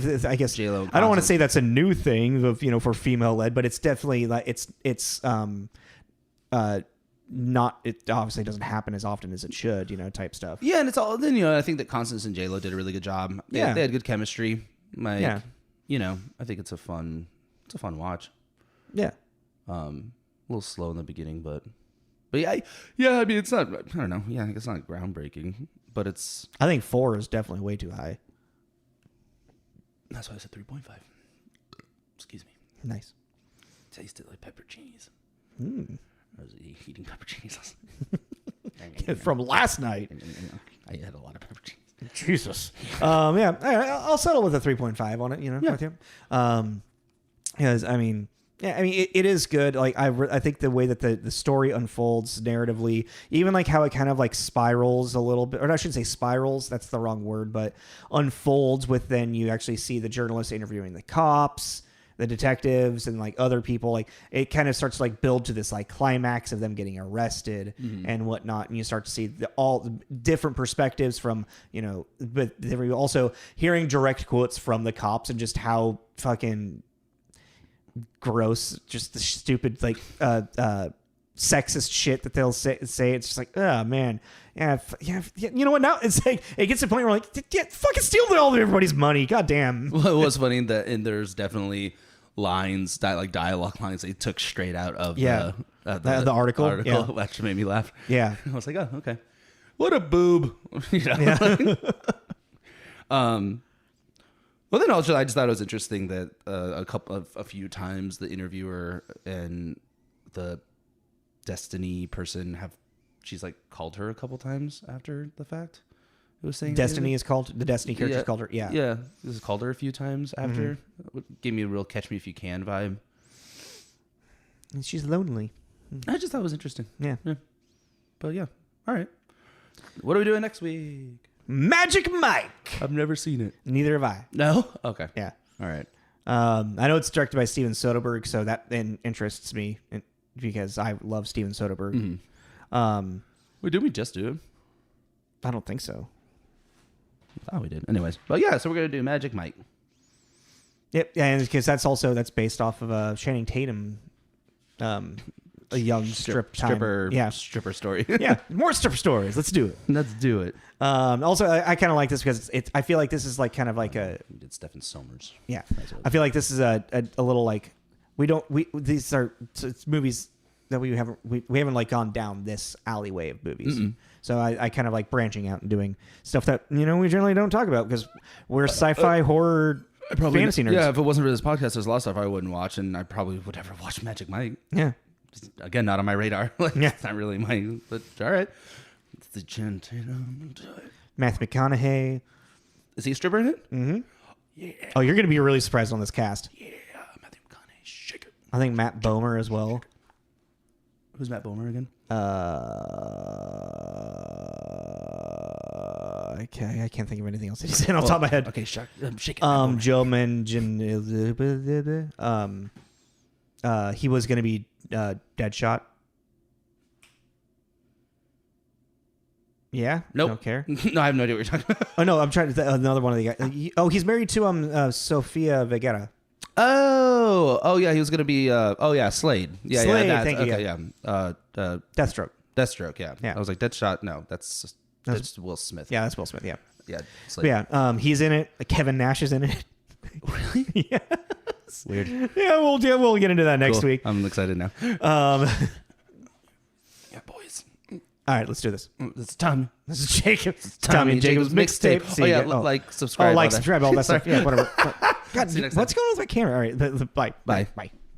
J-Lo, I don't want to say that's a new thing of for female led, but it's definitely like it's not. It obviously doesn't happen as often as it should, type stuff. Yeah, and it's all then. I think that Constance and J-Lo did a really good job. They had good chemistry. Like, I think it's a fun watch. Yeah. A little slow in the beginning, but yeah. I mean, it's not. I don't know. Yeah, I think it's not groundbreaking, but it's. I think 4 is definitely way too high. That's why I said 3.5. Excuse me. Nice. Tasted like pepperoncinis. I was eating pepperoncinis last night. From last night. I had a lot of pepperoncinis. Jesus. Yeah. I'll settle with a 3.5 on it. With you. Because I mean, it is good. Like I think the way that the story unfolds narratively, even like how it kind of like spirals a little bit, or I shouldn't say spirals. That's the wrong word, but unfolds with then you actually see the journalists interviewing the cops, the detectives, and like other people. Like it kind of starts to like build to this like climax of them getting arrested and whatnot, and you start to see all the different perspectives from but they're also hearing direct quotes from the cops and just how fucking gross, just the stupid like sexist shit that they'll say. It's just like, oh man, yeah. You know what? Now it's like it gets to the point where like, yeah, fucking steal all of everybody's money. God damn. Well, it was funny that and there's definitely lines, like dialogue lines they took straight out of the article. Yeah. Which made me laugh. Yeah, I was like, oh, okay. What a boob. Yeah. Well, then also, I just thought it was interesting that a few times the interviewer and the Destiny person she's like called her a couple times after the fact. It was saying Destiny is called the Destiny character called her. Yeah, yeah. This is called her a few times after. Gave me a real Catch Me If You Can vibe. And she's lonely. I just thought it was interesting. Yeah. But yeah, all right. What are we doing next week? Magic Mike. I've never seen it. Neither have I. No? Okay. Yeah. All right. I know it's directed by Steven Soderbergh, so that then interests me because I love Steven Soderbergh. Wait, did we just do it? I don't think so. I thought we did. Anyways. But yeah, so we're going to do Magic Mike. Yep. And because that's based off of Channing Tatum, a young stripper. Yeah. Stripper story. Yeah. More stripper stories. Let's do it. Let's do it. Also, I kind of like this because I feel like this is like kind of like a. We did Stephen Sommers. Yeah. I feel like this is a little like these are it's movies that we haven't like gone down this alleyway of movies. Mm-mm. So I kind of like branching out and doing stuff that we generally don't talk about because we're sci-fi horror fantasy nerds. Yeah, if it wasn't for this podcast, there's a lot of stuff I wouldn't watch, and I probably would never watch Magic Mike. Yeah. Again, not on my radar. It's not really my. But all right. It's the Matthew McConaughey. Is he a stripper in it? Mm-hmm. Yeah. Oh, you're going to be really surprised on this cast. Yeah, Matthew McConaughey. Shake it. I think Matt Bomer as well. Who's Matt Bomer again? Okay, I can't think of anything else that he's in off the top of my head. Okay, shake it. Joe Manchin. He was going to be Deadshot. Yeah? Nope. Don't care? No, I have no idea what you're talking about. Oh, no, I'm trying to... another one of the guys. He's married to Sofia Vergara. Oh, yeah, he was going to be... Slade. Yeah, Slade, yeah. thank you. Yeah. Deathstroke, yeah. I was like, Deadshot, no, that's Will Smith. Yeah, that's Will Smith, yeah. Yeah, Slade. Yeah, he's in it. Kevin Nash is in it. Really? Yeah. Weird. Yeah, we'll get into that next week. I'm excited now. Yeah, boys. All right, let's do this. It's Tommy. This is Jacob. It's Tommy and Jacob's mixtape. Like, subscribe. Subscribe, all that stuff. Yeah, whatever. God, what's going on with my camera? All right, bye. Bye.